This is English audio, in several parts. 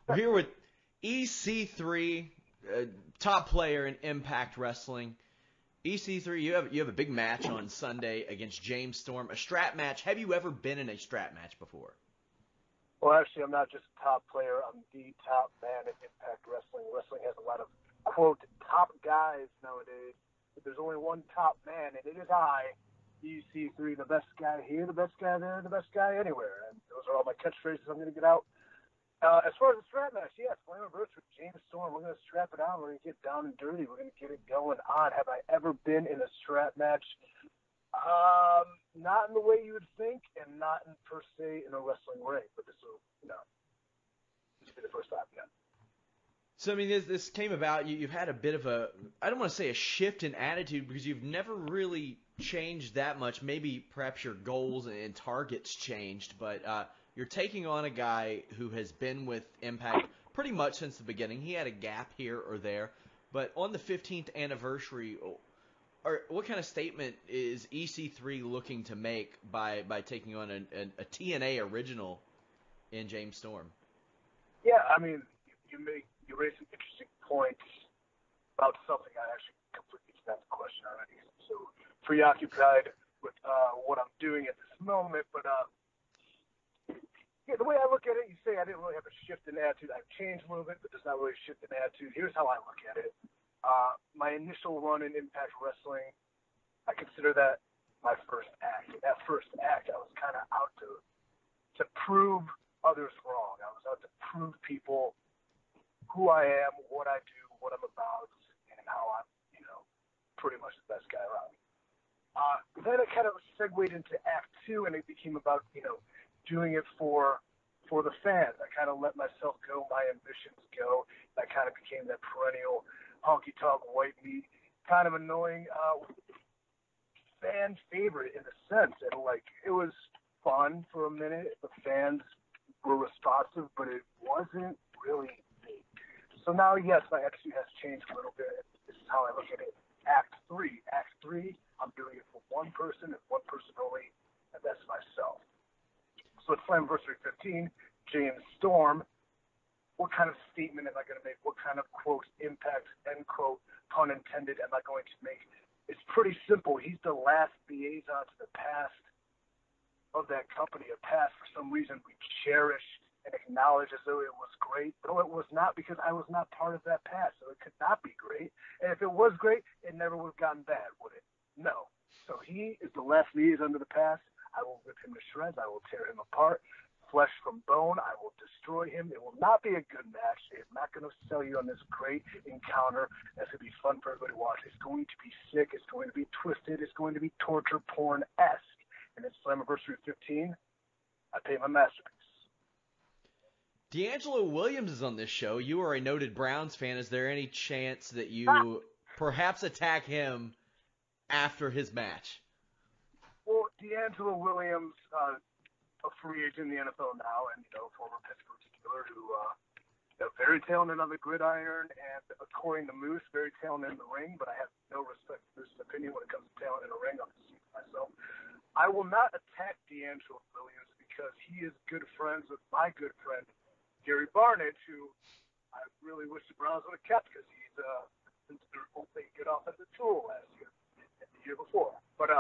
We're here with EC3, top player in Impact Wrestling. EC3, you have a big match on Sunday against James Storm, a strap match. Have you ever been in a strap match before? Well, actually, I'm not just a top player. I'm the top man in Impact Wrestling. Wrestling has a lot of, quote, top guys nowadays. But there's only one top man, and it is I, EC3, the best guy here, the best guy there, the best guy anywhere. And those are all my catchphrases I'm going to get out. As far as the strap match, yes, Slammiversary, James Storm, we're going to strap it on. We're going to get down and dirty. We're going to get it going on. Have I ever been in a strap match? Not in the way you would think, and not in, per se, in a wrestling ring. But this will, this will be the first time, yeah. So, I mean, this came about, you've had a bit of a, I don't want to say a shift in attitude, because you've never really changed that much. Maybe perhaps your goals and targets changed, but you're taking on a guy who has been with Impact pretty much since the beginning. He had a gap here or there, but on the 15th anniversary, what kind of statement is EC3 looking to make by taking on a TNA original in James Storm? Yeah, I mean, you raise some interesting points about something I actually completely forgot the question already. So preoccupied with what I'm doing at this moment, but yeah, the way I look at it, you say I didn't really have a shift in attitude. I've changed a little bit, but there's not really a shift in attitude. Here's how I look at it. My initial run in Impact Wrestling, I consider that my first act. That first act, I was kind of out to prove others wrong. I was out to prove people who I am, what I do, what I'm about, and how I'm, pretty much the best guy around. Then it kind of segued into Act 2, and it became about, doing it for the fans. I kind of let myself go, my ambitions go. I kind of became that perennial honky-tonk white meat, kind of annoying fan favorite in a sense. And, it was fun for a minute. The fans were responsive, but it wasn't really me. So now, yes, my attitude has changed a little bit. This is how I look at it. Act 3. Act 3, I'm doing it for one person and one person only, and that's myself. So at Slammiversary 15, James Storm, what kind of statement am I going to make? What kind of, quote, impact, end quote, pun intended, am I going to make? It's pretty simple. He's the last liaison to the past of that company, a past for some reason we cherish and acknowledge as though it was great. No, it was not, because I was not part of that past, so it could not be great. And if it was great, it never would have gotten bad, would it? No. So he is the last liaison to the past. I will rip him to shreds. I will tear him apart, flesh from bone. I will destroy him. It will not be a good match. It's not going to sell you on this great encounter. That's going to be fun for everybody to watch. It's going to be sick. It's going to be twisted. It's going to be torture porn-esque. And it's Slammiversary 15. I pay my masterpiece. D'Angelo Williams is on this show. You are a noted Browns fan. Is there any chance that you perhaps attack him after his match? Well, D'Angelo Williams, a free agent in the NFL now, and former Pittsburgh Steeler, who very talented on the gridiron, and according to Moose, very talented in the ring. But I have no respect for Moose's opinion when it comes to talent in the ring. I'm just myself. I will not attack D'Angelo Williams because he is good friends with my good friend Gary Barnett, who I really wish the Browns would have kept because he's their only good offensive tool last year and the year before. But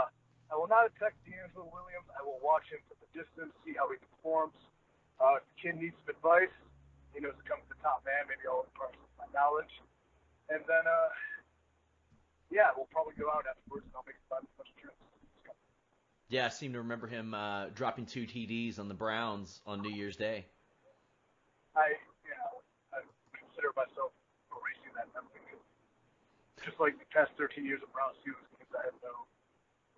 I will not attack D'Angelo Williams. I will watch him from the distance, see how he performs. If the kid needs some advice, he knows to come to the top man. Maybe I'll impart my knowledge. And then, we'll probably go out afterwards and I'll make a bunch of trips. Yeah, I seem to remember him dropping 2 TDs on the Browns on New Year's Day. I consider myself erasing that memory. Just like the past 13 years of Browns Steelers games, I have no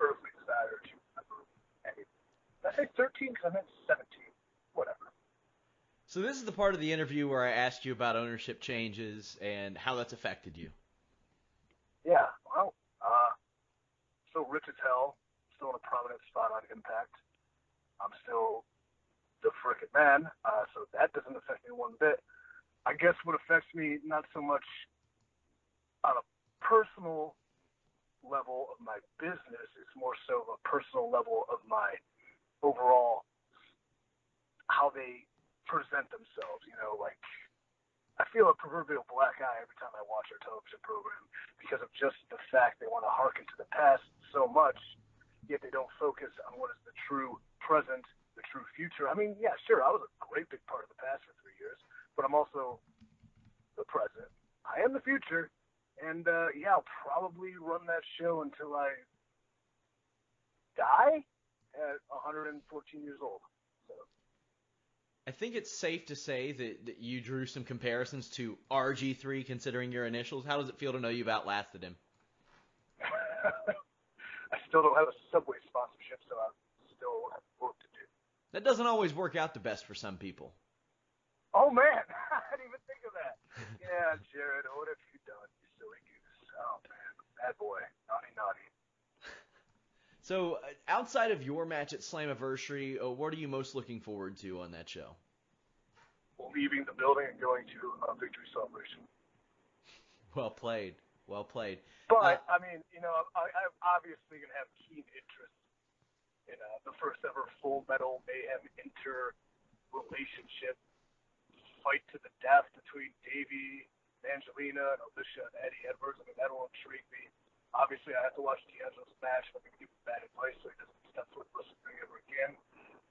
earthly desire to remember anything. Did I say 13? Because I meant 17. Whatever. So this is the part of the interview where I asked you about ownership changes and how that's affected you. Yeah, well, still rich as hell. Still in a prominent spot on Impact. I'm still the frickin' man, so that doesn't affect me one bit. I guess what affects me not so much on a personal level of my business, it's more so a personal level of my overall how they present themselves, I feel a proverbial black eye every time I watch our television program because of just the fact they want to hearken to the past so much, yet they don't focus on what is the true present, the true future. I mean, yeah, sure, I was a great big part of the past for 3 years, but I'm also the present. I am the future, and yeah, I'll probably run that show until I die at 114 years old. So. I think it's safe to say that you drew some comparisons to RG3 considering your initials. How does it feel to know you've outlasted him? I still don't have a Subway sponsorship, so I still have work to do. That doesn't always work out the best for some people. Oh, man. I didn't even think of that. Yeah, Jared, what have you done, you silly goose? Oh, man. Bad boy. Naughty, naughty. So, outside of your match at Slammiversary, what are you most looking forward to on that show? Leaving the building and going to a victory celebration. Well played. Well played. But, I mean, you know, I'm obviously going to have keen interest in the first ever Full Metal Mayhem inter-relationship fight to the death between Davey, Angelina, and Alicia and Eddie Edwards. I mean, that will intrigue me. Obviously, I have to watch D'Angelo's match. I'm going to give him bad advice so he doesn't step foot in wrestling ever again.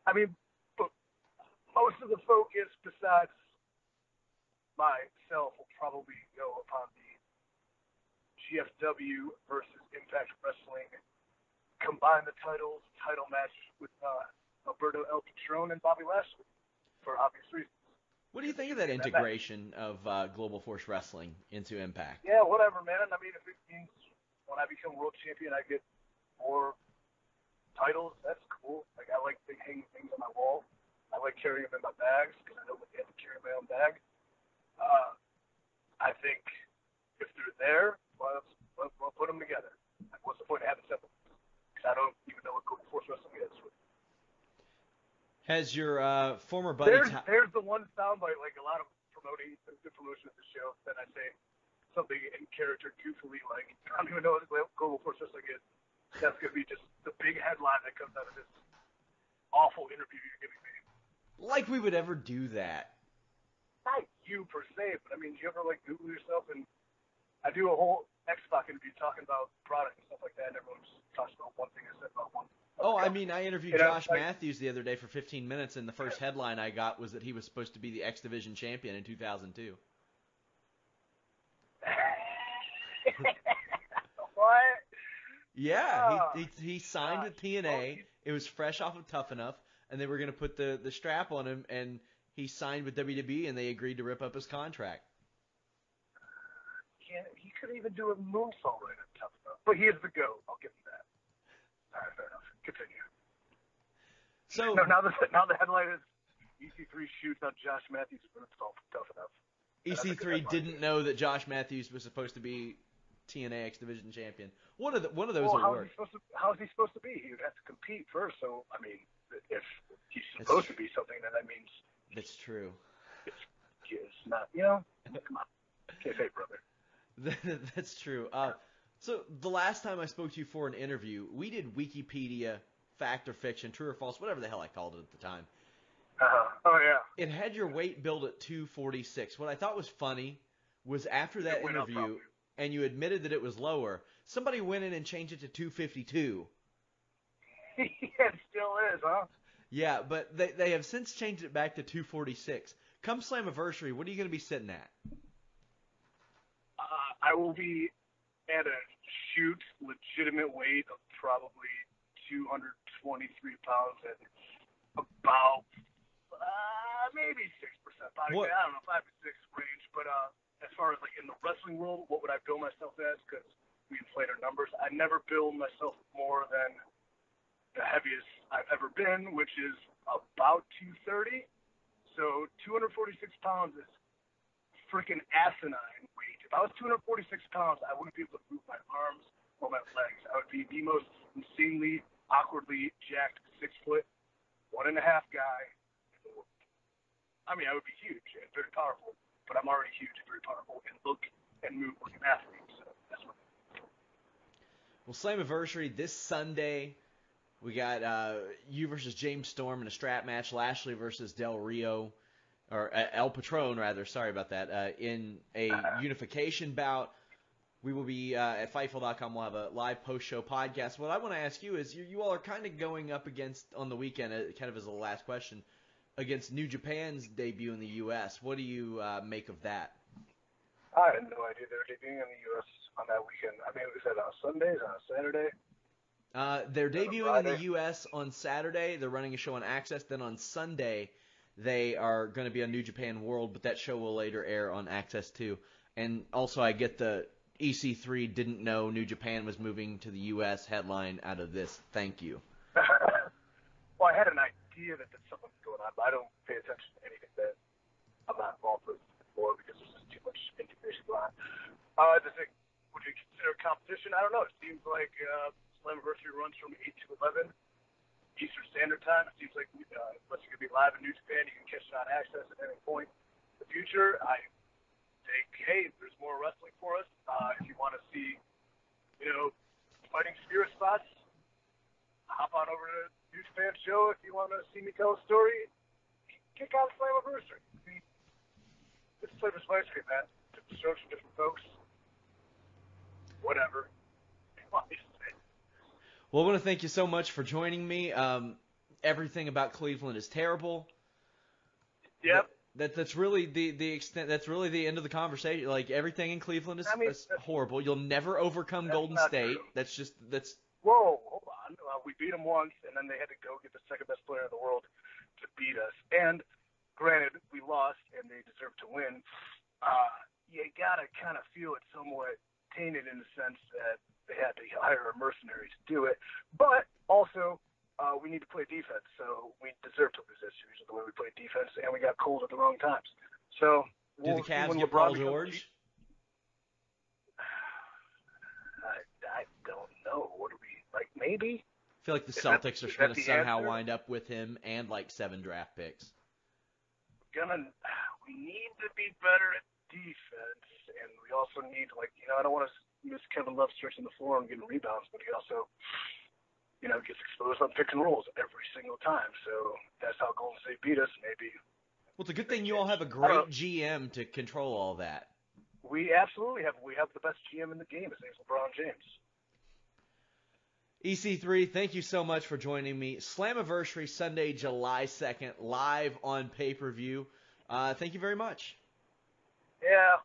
I mean, but most of the focus, besides myself, will probably go upon the GFW versus Impact Wrestling combine the titles title match with Alberto El Patron and Bobby Lashley for obvious reasons. What do you think of that integration of Global Force Wrestling into Impact? Yeah, whatever, man. I mean, if it means when I become world champion, I get more titles. That's cool. Like, I like hanging things on my wall. I like carrying them in my bags because I know what they have to carry in my own bag. I think if they're there, well, we'll put them together. Like, what's the point of having separate? Because I don't even know what Global Force Wrestling is. Has your former buddy... There's the one soundbite, like a lot of good promotion of the show, that I say something in character goofily, like, I don't even know what Global Force Wrestling is. That's going to be just the big headline that comes out of this awful interview you're giving me. Like we would ever do that. Not you per se, but I mean, do you ever like Google yourself? And I do a whole X-Pac interview talking about product and stuff like that, and everyone just talks about one thing I said about one. Oh, I mean, I interviewed Josh Matthews the other day for 15 minutes, and the first headline I got was that he was supposed to be the X Division champion in 2002. What? Yeah, he signed with TNA. It was fresh off of Tough Enough, and they were going to put the strap on him, and he signed with WWE, and they agreed to rip up his contract. He couldn't even do a moonsault right at Tough Enough. But he is the GOAT. I'll give him that. All right, fair enough. Continue. So now the headline is EC3 shoots out Josh Matthews for Tough Enough. EC3 didn't know that Josh Matthews was supposed to be TNA X Division champion. One of those will work. How is he supposed to be? He would have to compete first. So I mean, if he's supposed to be something, then that means that's true. It's not. You know, come on, can't say brother. That's true. So the last time I spoke to you for an interview, we did Wikipedia, fact or fiction, true or false, whatever the hell I called it at the time. Oh, yeah. It had your weight billed at 246. What I thought was funny was after that interview, and you admitted that it was lower, somebody went in and changed it to 252. Yeah, it still is, huh? Yeah, but they have since changed it back to 246. Come Slammiversary, what are you going to be sitting at? I will be at a legitimate weight of probably 223 pounds and about maybe 6% body weight. I don't know, 5 to 6 range. But as far as like in the wrestling world, what would I bill myself as? Because we inflate our numbers. I never bill myself more than the heaviest I've ever been, which is about 230. So 246 pounds is freaking asinine weight. If I was 246 pounds, I wouldn't be able to move my arms or my legs. I would be the most insanely, awkwardly jacked 6 foot, 1.5 guy in the world. I mean, I would be huge and very powerful, but I'm already huge and very powerful and look and move like an athlete. So that's what. Well, Slammiversary this Sunday. We got you versus James Storm in a strap match. Lashley versus Del Rio. or El Patron rather, sorry about that, in a unification bout. We will be at Fightful.com. We'll have a live post-show podcast. What I want to ask you is, you all are kind of going up against, on the weekend, kind of as a last question, against New Japan's debut in the U.S. What do you make of that? I had no idea they were debuting in the U.S. on that weekend. I mean, was that on Sundays, on a Saturday? They're debuting in the U.S. on Saturday. They're running a show on Access. Then on Sunday, they are going to be on New Japan World, but that show will later air on Access too. And also, I get the EC3 didn't know New Japan was moving to the U.S. headline out of this. Thank you. Well, I had an idea that something was going on, but I don't pay attention to anything that I'm not involved with before because there's just too much information going on. Would you consider competition? I don't know. It seems like Slammiversary runs from 8 to 11 Eastern Standard Time. It seems like unless you're going to be live in New Japan, you can catch it on Access at any point in the future. I think, hey, there's more wrestling for us. If you want to see, fighting spirit spots, hop on over to New Japan show. If you want to see me tell a story, kick out Slammiversary. I mean, it's flavors of ice cream, man. Different shows from different folks. Whatever. Well, I want to thank you so much for joining me. Everything about Cleveland is terrible. Yep. That's really the extent. That's really the end of the conversation. Like, everything in Cleveland is horrible. You'll never overcome Golden State. True. That's. Whoa, hold on. We beat them once, and then they had to go get the second best player in the world to beat us. And granted, we lost, and they deserved to win. You gotta kind of feel it somewhat tainted in the sense that they had to hire a mercenary to do it. But also, we need to play defense, so we deserve to lose this series the way we played defense, and we got cold at the wrong times. So do the Cavs get Paul George? I don't know. What do we like? Maybe. I feel like the Celtics are going to somehow wind up with him and like 7 draft picks. We need to be better at defense, and we also need I don't want to miss Kevin Love stretching the floor and getting rebounds, but he also gets exposed on pick and rolls every single time. So that's how Golden State beat us, maybe. Well, it's a good thing you all have a great GM to control all that. We absolutely have. We have the best GM in the game. His name's LeBron James. EC3, thank you so much for joining me. Slammiversary, Sunday, July 2nd, live on pay-per-view. Thank you very much. Yeah.